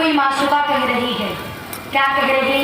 कोई मासूका कह रही है। क्या कह रही?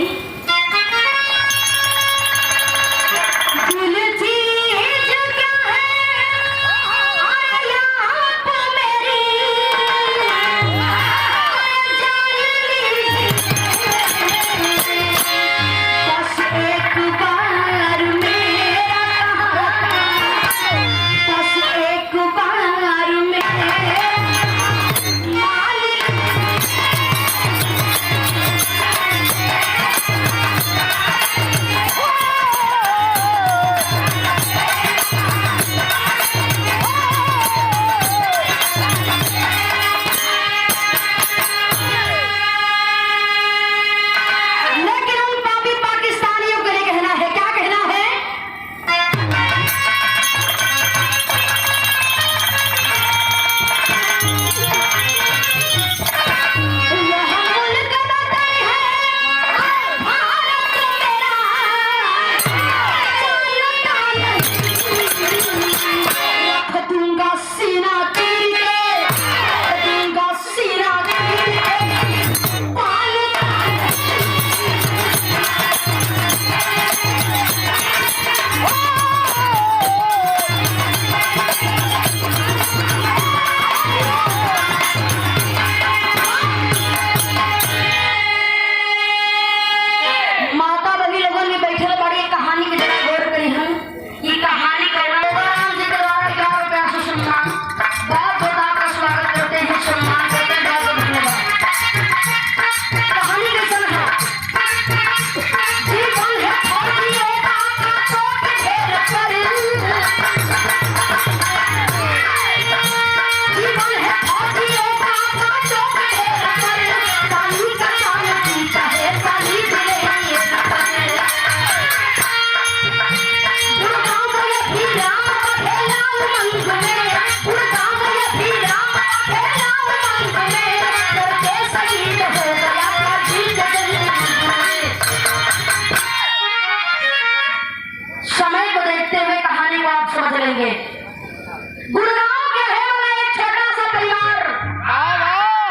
गुड़गांव के है वाला एक छोटा सा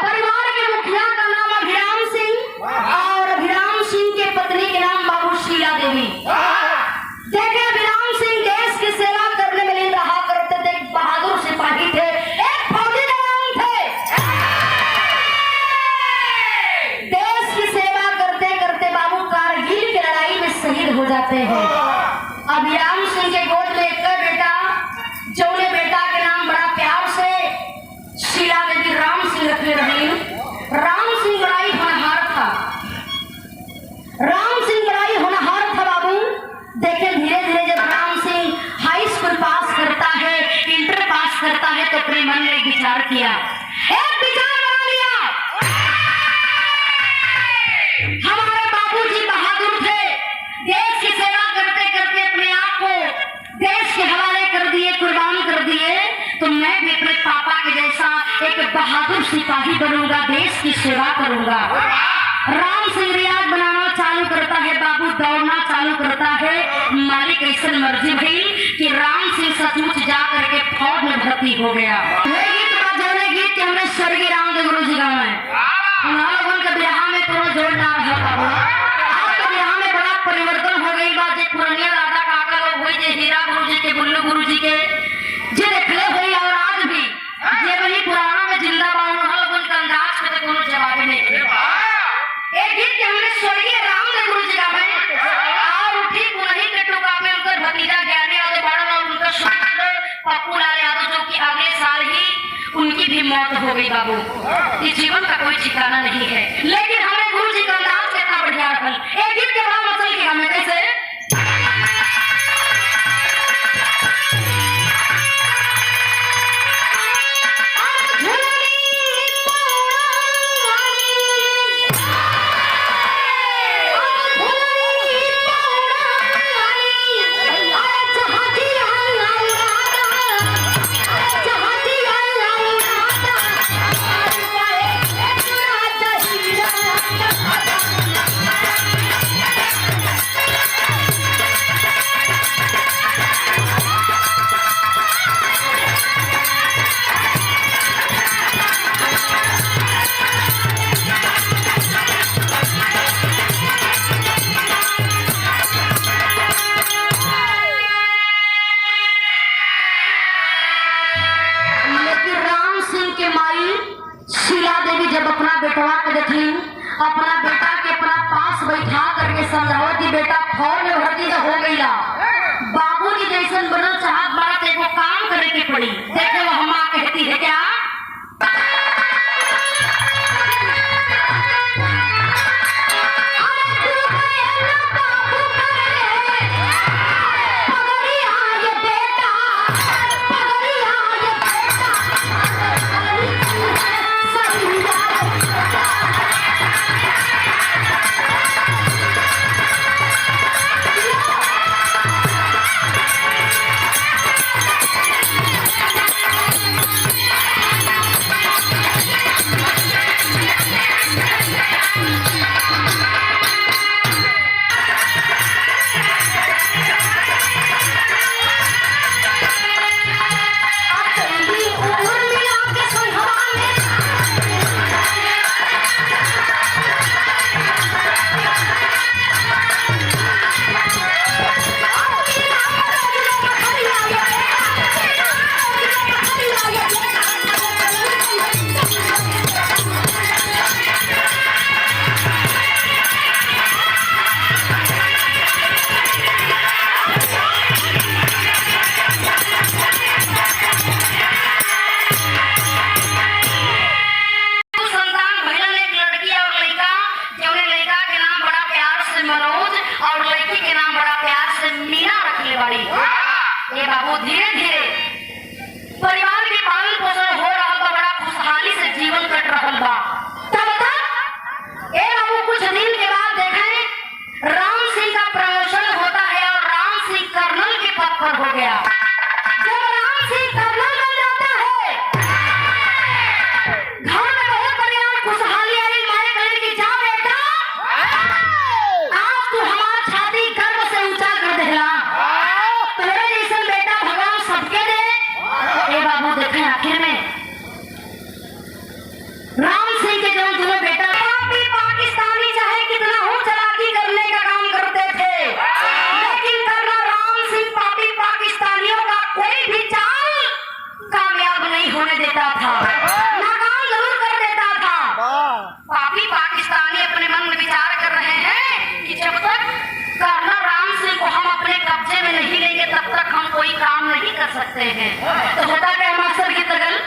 परिवार के मुखिया का नाम अभिराम सिंह और अभिराम सिंह के पत्नी के नाम बाबू शीला देवी। देखे अभिराम सिंह देश की सेवा करने में लीन रहा करते थे, बहादुर सिपाही थे, एक फौजी जवान थे। देश की सेवा करते करते बाबू कारगिल की लड़ाई में शहीद हो जाते हैं। अभिराम सिंह के गोद में एक बेटा, जौने बेटा के नाम बड़ा प्यार से शीला देवी राम सिंह रखने रही। राम सिंह बड़ाई होनहार था, राम सिंह बड़ाई होनहार था बाबू। देखे धीरे धीरे जब राम सिंह हाई स्कूल पास करता है, इंटर पास करता है, तो अपने मन में विचार किया, एक विचार बना लिया। हमारे बाबूजी बहादुर थे, देश की सेवा करते करते अपने आप को देश के हवाले कर दिए, कुर्बान कर दिए। तो मैं भी अपने पापा के जैसा एक बहादुर सिपाही बनूंगा, देश की सेवा करूंगा। राम सिंह रियाज बनाना चालू करता है, बाबू दौड़ना चालू करता है। मालिक ऐसा मर्जी भई कि राम सिंह सचमुच जा करके फौज में भर्ती हो गया। गीत हमने स्वर्गीय रामदेव गुरु जी गाँव है, उन्होंने ब्याह में थोड़ा जोरदार है बाबू। आपके ब्याह में बड़ा परिवर्तन हो गई बात। एक पुरानिया दादा काका लोग हुई, जे हीरा गुरु जी के, बुल्लू गुरु जी के जे देखले हुई, और आज भी जे वही पुराना में जिंदा बाउन उनका अंदाज में तो कोनो जवाब नहीं है। एक गीत के हमने स्वर्गीय रामदेव गुरु जी गावे और उठी पुरही के टुका में उनका भतीजा ज्ञानी और बड़ा और उनका सुपुत्र पप्पू लाल यादव, जो कि अगले साल ही उनकी भी मौत हो गई बाबू। इस जीवन का कोई ठिकाना नहीं है, लेकिन हमें गुरु जी का अंदाज कितना बढ़िया रखल। एक गीत के बड़ा मसल की हमें कैसे में भर्ती तो हो गई ला बाबूजी जैसन बनल चाहत बड़ा ते को काम करे के पड़ी। देखे वो हमा कहती है क्या ये बाबू धीरे धीरे परिवार के पालन पोषण हो रहा बा बड़ा खुशहाली से जीवन कट रहा बा। तब तक ए बाबू कुछ दिन के बाद देखें राम सिंह का प्रमोशन होता है और राम सिंह कर्नल के पद पर हो गया। जब राम सिंह कर्नल बन जाता है घर में बहुत बढ़िया खुशहाली आई। मारे गले की जा बेटा आज तू हमार छाती गर्व से ऊंचा कर देला आखिर में राम सिंह के जो दोनों बेटा पाकिस्तानी चाहे कितना हो चलाकी करने का काम करते थे लेकिन करना राम सिंह पापी पाकिस्तानियों का कोई भी चाल कामयाब नहीं होने देता था, नाकाम जरूर कर देता था। पापी पाकिस्तानी अपने मन में विचार कर रहे हैं कि जब तक करना राम सिंह को हम अपने कब्जे में नहीं लेंगे तब तक हम कोई काम नहीं कर सकते हैं। तो होता क्या मास्टर की तगल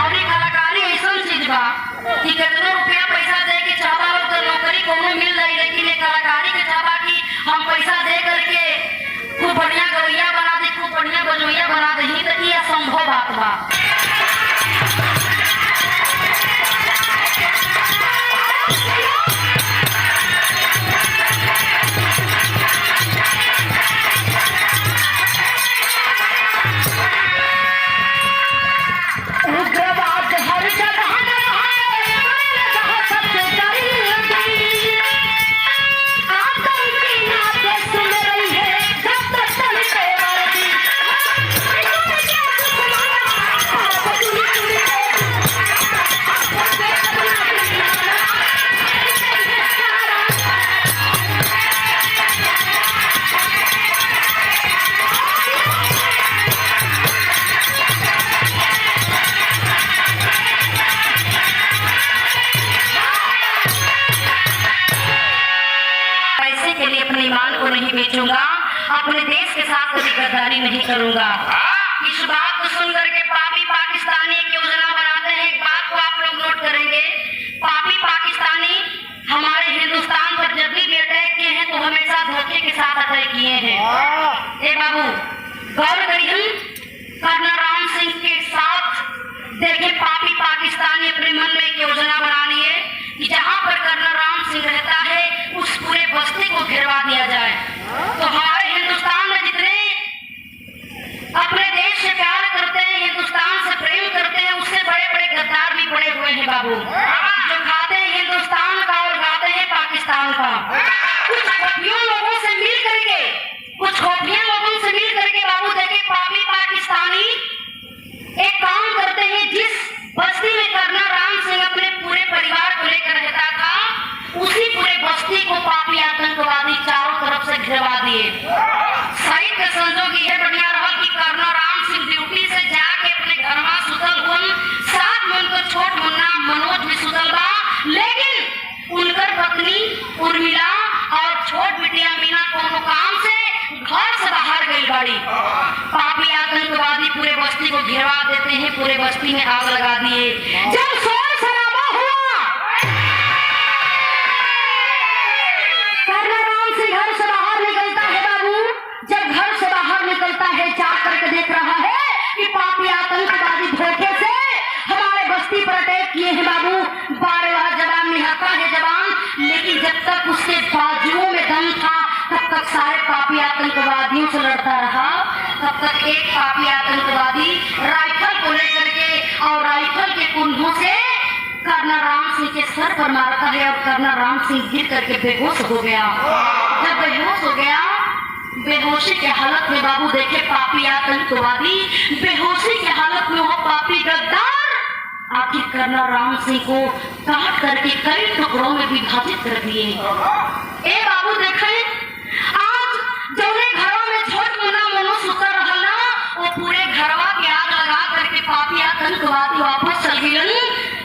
और ये कलाकारी ऐसा चीज बा कि कितना रुपया पैसा दे के चाहबा लोग तो नौकरी कोनो मिल जाए, लेकिन ये कलाकारी के चाहबा कि हम पैसा दे करके खूब बढ़िया गवैया बना दी, खूब बढ़िया बजवैया बना दी, तो ये असंभव बात बा। बेचूंगा, अपने देश के साथ कभी गद्दारी नहीं करूंगा। इस बात को सुनकर के पापी पाकिस्तानी एक योजना बनाते हैं। एक बात को आप लोग नोट करेंगे, पापी पाकिस्तानी हमारे हिंदुस्तान पर जब भी अटैक किए हैं तो हमेशा धोखे के साथ अटैक किए हैं। ए बाबू गौर करिए, कर्नल राम सिंह के साथ देखिए पापी पाकिस्तानी अपने मन में एक योजना बना लिए कि जहां पर कर्नल राम सिंह रहता है उस पूरे बस्ती को घेरवा दिया जाए। तो हमारे हिंदुस्तान में जितने अपने देश से प्यार करते हैं, हिंदुस्तान से प्रेम करते हैं, उससे बड़े बड़े गद्दार भी पड़े हुए हैं बाबू, जो खाते हैं हिंदुस्तान का और खाते हैं पाकिस्तान का। कुछ खुफिया लोगों से मिल करके बाबू देखिए पापी पाकिस्तानी एक काम करते हैं। जिस बस्ती में कर्नल राम सिंह अपने पूरे परिवार को लेकर रहता था, उसी पूरे बस्ती को पापी आतंकवादी चारों तरफ से घेरवा दिए। सही के संजोग ये बढ़िया रहा कि कर्नल राम सिंह ड्यूटी से जाके अपने घर में सुतल हुन, साथ में उनको छोट मुन्ना मनोज भी सुतल बा, लेकिन उनकर पत्नी उर्मिला और छोट बिटिया मीना कोनो काम से घर से बाहर गई गाड़ी। पापी आतंकवादी पूरे बस्ती को घेरवा देते हैं, पूरे बस्ती में आग लगा दिए। जब शोर शराबा हुआ, कर्नल राम सिंह घर से बाहर निकलता है बाबू। जब घर से बाहर निकलता है, जा करके देख रहा है कि पापी आतंकवादी धोखे से हमारे बस्ती पर अटैक किए हैं बाबू। बार-बार जवान निहाता है जवान, लेकिन जब तक उसके बाजुओं में दम था तब तक सारे पापी आतंकवादियों से लड़ता रहा। तब तक एक पापी आतंकवादी राइफल को लेकर के और राइफल के कुंडों से कर्नल राम सिंह के सर पर मारता है और कर्नल राम सिंह गिर करके बेहोश हो गया। जब बेहोश हो गया, बेहोशी के हालत में बाबू देखे पापी आतंकवादी बेहोशी के हालत में हो पापी गद्दार आखिर कर्नल राम सिंह को काट करके कई टुकड़ों में विभाजित कर दिए। ए बाबू देखे, आज जौने घरों में छोट मुन्ना मनो सुतर रहल ना, वो पूरे घरवा के आग लगा करके पापी आतंकवादी वापस चल गए।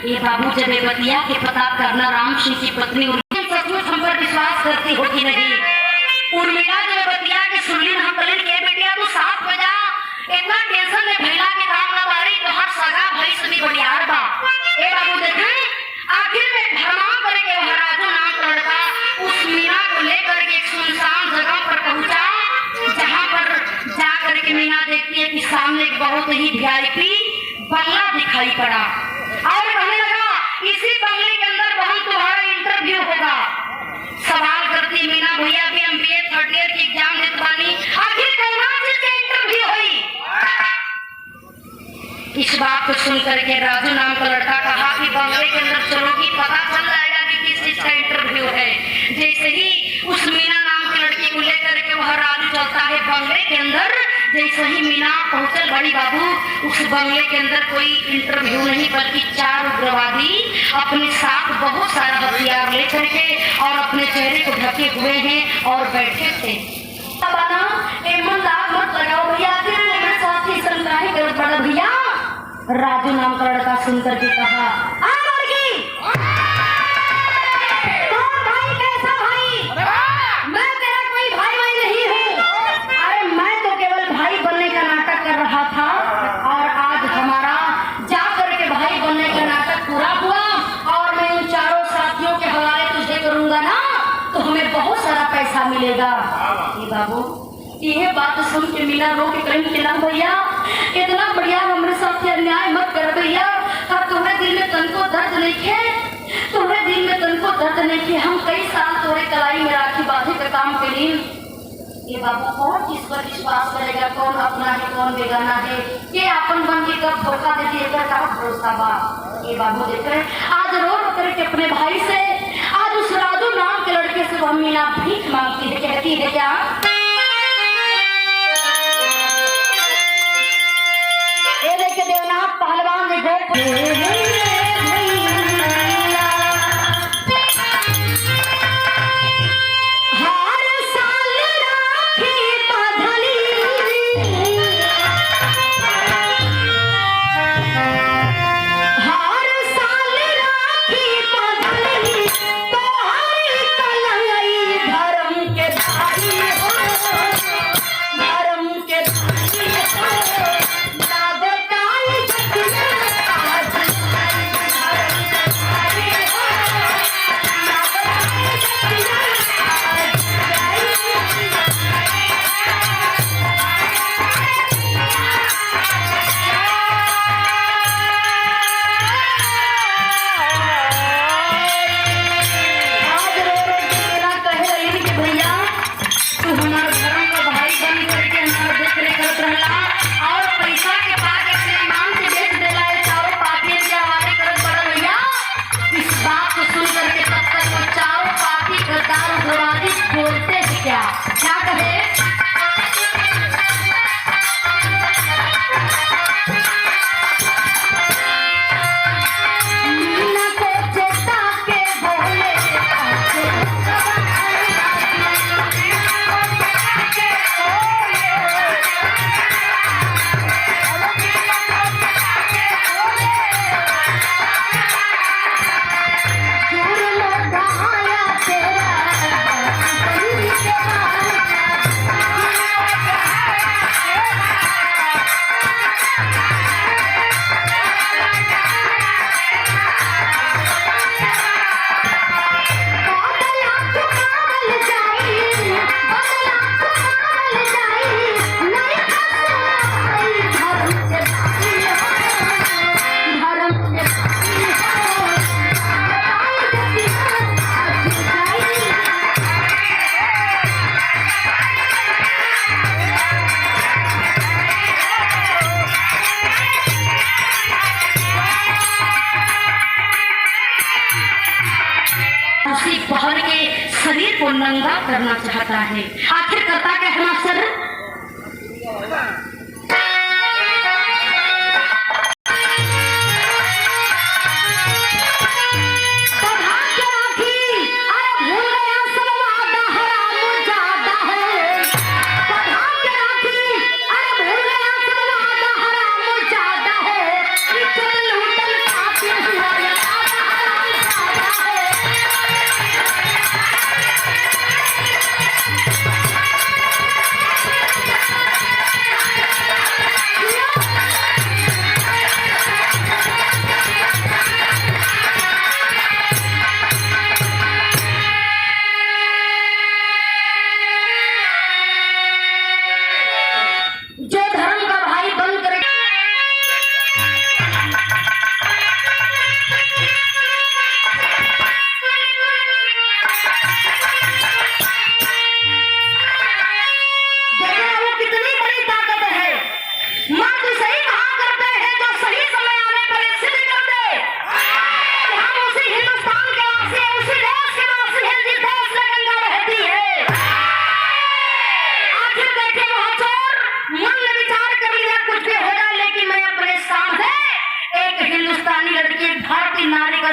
ये बाबू जब बतिया के पता कर्नल राम सिंह की पत्नी सचमुच हम पर विश्वास करती हो कि नहीं। उर्मिला जब बतिया के सुनली, हम बोले के बेटिया तू साथ बजा, इतना टेंशन में भैला के काम न बारी, तो हर सगा भाई सभी बड़ियार बा। ए बाबू देखे, आखिर में भरमा करके वह राजू नाम का लड़का उस मीना को लेकर के एक सुनसान जगह पर पहुंचा, जहां पर जा करके मीना देखती है कि सामने एक बहुत ही वीआईपी बंगला दिखाई पड़ा और कहने लगा इसी बंगले के अंदर बहन तुम्हारा इंटरव्यू होगा। सवाल करती मीना, भैया भी हम बीए थर्ड ईयर की एग्जाम देते बानी, आखिर कौन से इंटरव्यू हुई। इस बात को सुनकर के राजू नाम का लड़का कहा कि बंगले के अंदर चलोगी पता चल जाएगा कि किस चीज का इंटरव्यू है। जैसे ही उस मीना नाम की लड़की को लेकर के वह राजू चलता है बंगले के अंदर, जैसे ही मीना पहुंचल बड़ी बाबू, उस बंगले के अंदर कोई इंटरव्यू नहीं बल्कि 4 उग्रवादी अपने साथ बहुत सारा हथियार लेकर के और अपने चेहरे को ढके हुए हैं और बैठे थे। भैया राजू नाम का लड़का सुनकर के कहा, भाई कैसा भाई, मैं तेरा कोई भाई भाई नहीं हूँ। अरे मैं तो केवल भाई बनने का नाटक कर रहा था और आज हमारा जा करके पैसा मिलेगा। ये बाबू यह बात सुन के मीना रो के कहीं के ना भैया इतना बढ़िया हमारे साथ अन्याय मत कर भैया। अब तुम्हारे दिल में तन को दर्द नहीं है, तुम्हारे दिल में तन को दर्द नहीं है। हम कई साल तुम्हारे कलाई में राखी बांधे का काम करी। ये बाबू कौन किस पर विश्वास करेगा, कौन अपना है कौन बेगाना है, ये अपन बन के कब धोखा दे दिए का भरोसा बा। ये बाबू देख रहे आज रो रो करके अपने भाई से, आज उस राजू नाम के लड़के से वह मीना भीख मांगती है, कहती है क्या ये देखे देवनाथ पहलवान ने गो पहर के शरीर को नंगा करना चाहता है। आखिर करता क्या है मास्टर?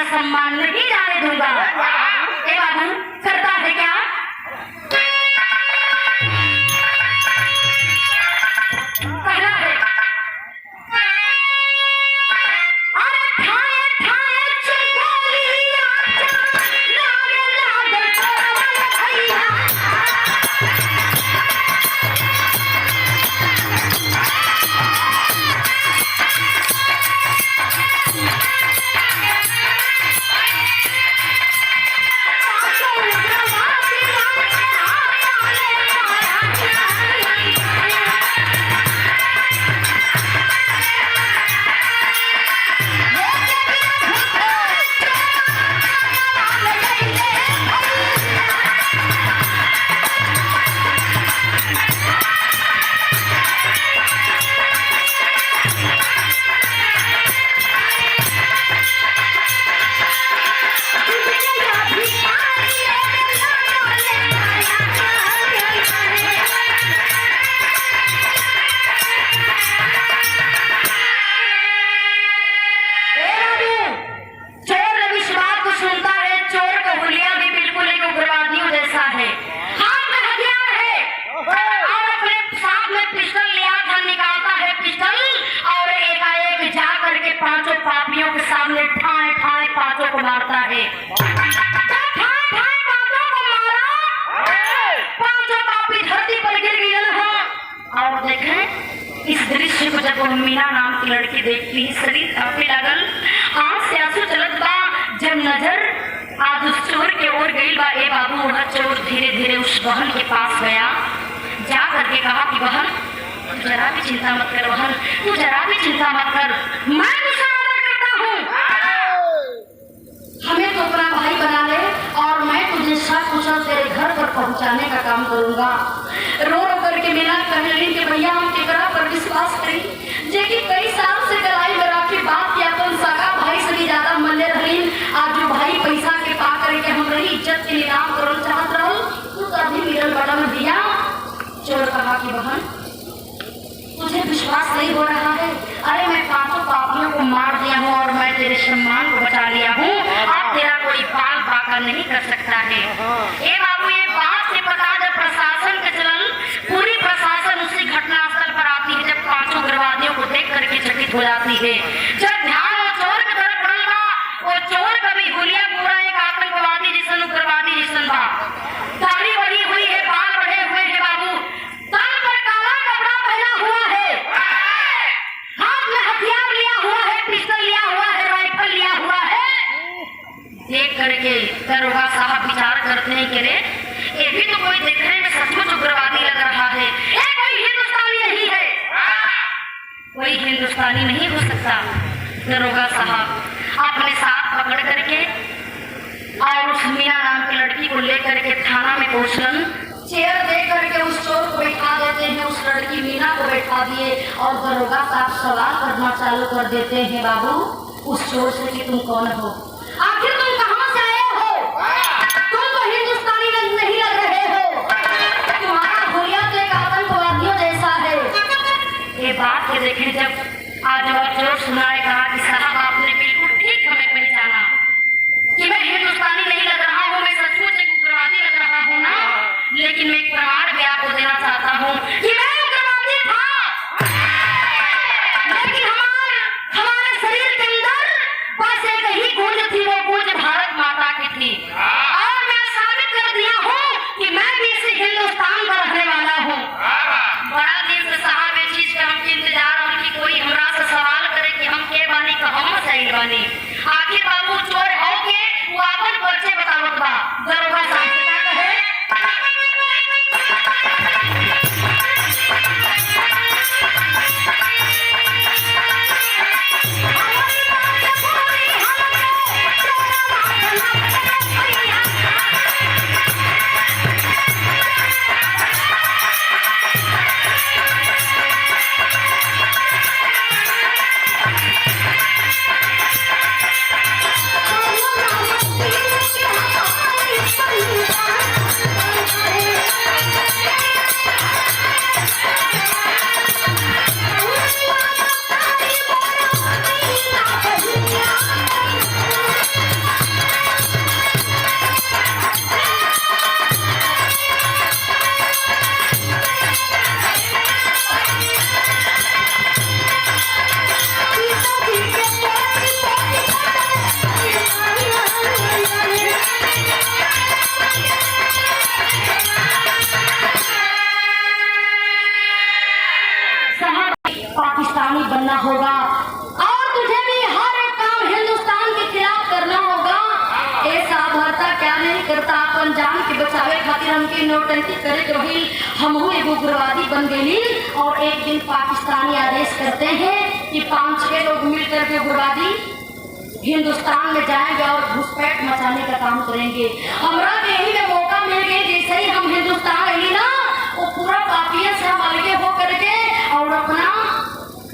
सम्मान नहीं जाने दूंगा। ए बाबू करता है क्या? पहला है अरे ठाए ठाए चुगलिया नारे लागल करवल भैया है। पांचों पापी धरती पर गिर गए हैं। और देखें इस दृश्य को जब मीना नाम की लड़की देखती है, शरीर कांपने लगल, आंख से आंसू चलत बा। जब नजर आज उस चोर के ओर गई बा, ए बाबू वह चोर धीरे धीरे उस बहन के पास गया, जा करके कहा कि बहन तू जरा भी चिंता मत कर, बहन तू जरा भी चिंता मत कर, मैं तुझसे मदद करता हूँ। हमें तो अपना भाई बना ले और मैं तुझे सकुशल तेरे घर पर पहुँचाने का काम करूँगा। रो रो करके मीना कहने लगी कि भैया हम केकरा पर विश्वास करी, जे कि कई साल से गलाई में राखी बात या तो सगा भाई से भी ज्यादा मल्ले रही। आज जो भाई पैसा के पा करके हम रही इज्जत के नीलाम करल चाहत रहल, तू तो अभी मिलल बड़ा में भैया। चोर कहा कि बहन तुझे विश्वास नहीं हो रहा है, अरे मैं पांचों पापियों को मार दिया हूँ और मैं तेरे सम्मान को बचा लिया हूँ, अब तेरा कोई बाल बाका नहीं कर सकता है। ए बाबू ये बात से पता जब प्रशासन के चलल, पूरी प्रशासन उसी घटनास्थल पर आती है जब पांचों उग्रवादियों को देख करके चकित हो जाती है। जब ध्यान वो चोर की तरफ पड़ेगा, वो चोर कभी हुलिया पूरा एक आतंकवादी जिसन उग्रवादी जिसन बा, दाढ़ी बढ़ी हुई है, बाल बढ़े हुए हैं बाबू, कान पर काला कपड़ा पहना हुआ है, हाथ में हथियार लिया हुआ है, पिस्टल लिया हुआ है, राइफल लिया हुआ है। देख करके दरोगा साहब विचार करते हैं कि रे ये भी तो कोई देखने में सचमुच उग्रवादी लग रहा है, ये कोई हिंदुस्तानी नहीं है, कोई हिंदुस्तानी नहीं हो सकता। दरोगा साहब अपने साथ पकड़ करके और उस मीना नाम की लड़की को लेकर के थाना में पहुंचलन। चेयर दे करके उस चोर को बैठा देते हैं, उस लड़की मीना को बैठा दिए और दरोगा साहब सवाल करना चालू कर देते हैं बाबू उस चोर से कि तुम कौन हो, आखिर तुम कहां से आए हो, तुम तो हिंदुस्तानी नहीं लग रहे हो, तुम्हारा हुलिया तो एक आतंकवादियों जैसा है। ये बात के देखें जब आज वह चोर सुनाए कहा कि साहब आपने बिल्कुल ठीक हमें पहचाना कि मैं हिंदुस्तानी नहीं लग रहा हूँ, मैं सचमुच एक उग्रवादी लग रहा हूँ ना, लेकिन मैं एक प्रमाण भी आपको देना चाहता हूँ कि मैं उग्रवादी था, लेकिन हमारे शरीर के अंदर बस एक ही गूंज थी, वो गूंज भारत माता की थी, और मैं साबित कर दिया हूँ कि मैं भी इस हिंदुस्तान का रहने वाला हूँ। बड़ा दिन से साहब ये चीज का हम इंतजार और कि कोई हमरा से सवाल करे कि हम के बानी का हम सही बानी, आखिर बाबू चोर हो के वो अपन परिचय बतावत बा। दरोगा साहब से क्या कहे, पाकिस्तानी बनना होगा और तुझे भी हर एक काम हिंदुस्तान के खिलाफ करना होगा। ऐसा भरता क्या नहीं करता, अपन जान के बचावे खातिर हमके नोटंकी करे तो ही हम एक उग्रवादी बन गई। और एक दिन पाकिस्तानी आदेश करते हैं कि 5-6 लोग मिलकर के उग्रवादी हिंदुस्तान में जाएंगे और घुसपैठ मचाने का काम करेंगे। हमरा यही में मौका मिल गया, जैसे ही हम हिंदुस्तान आई ना वो पूरा पापिया से हम अलगे हो करके और अपना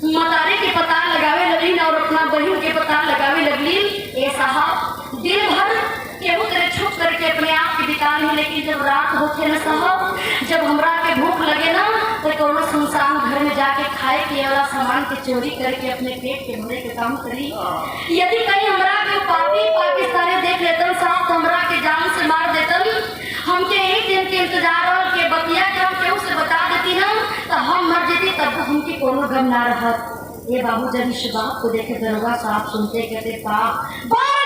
मतारी के पता लगावे लगली और अपना बहन के पता लगावे लगली। ए साहब दिन भर केहू तेरे छुप करके अपने आप के बिता नहीं, लेकिन जब रात होते न साहब, जब हमरा के भूख लगे ना तो कोनो सुनसान घर में जाके खाए पिए वाला सामान के चोरी करके अपने पेट के भरे के काम करी। यदि कहीं हमरा के पापी पाकिस्तानी देख लेतन साहब तो हमरा के जान से मार देतन। हमके एक दिन के इंतजार और के बतिया के हम केहू से बता देती ना तो हम मर जेती, तब तो हमकी कोनो गम ना रहत। ये बाबू जब इस बात को देखे दरोगा साहब सुनते कहते बाप बाप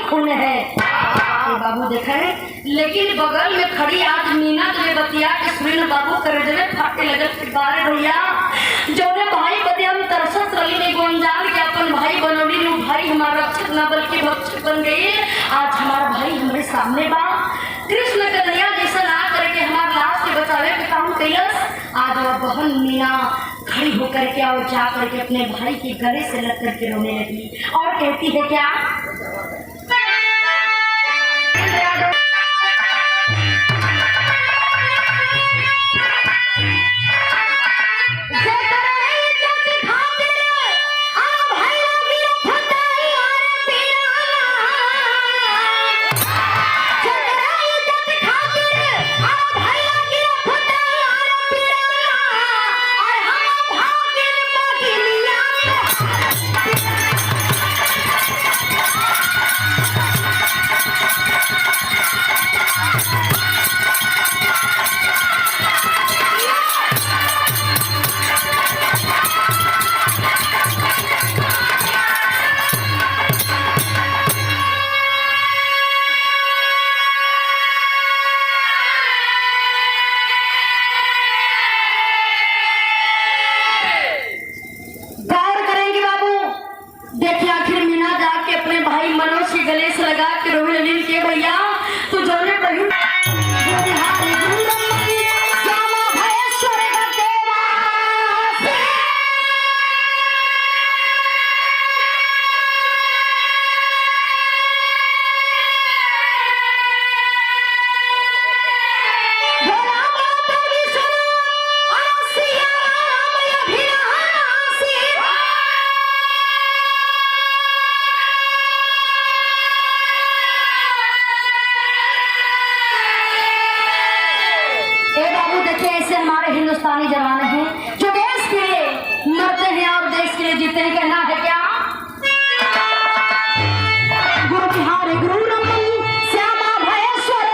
खून है। बाबू देखे लेकिन बगल में खड़ी आज मीना तुम्हें बतिया के सुरेंद्र बाबू कर देवे फाटे लगत के बारे भैया जोने भाई बदे हम तरसत रही ने गोंजान के अपन भाई बनोली नु भाई हमारा रक्षक न बल्कि भक्षक बन गए। आज हमारा भाई हमारे सामने बा कृष्ण कन्हैया जैसा ना करके हमारे लाश के बचावे के काम कैलस। आज और बहन मीना खड़ी होकर के और जा करके अपने भाई के गले से लग करके रोने लगी और कहती है क्या हिंदुस्तानी जवान हैं जो देश के लिए मरते हैं और देश के लिए जीते हैं। कहना है क्या गुरु बिहारी गुरु रमन श्यामा भयेश्वर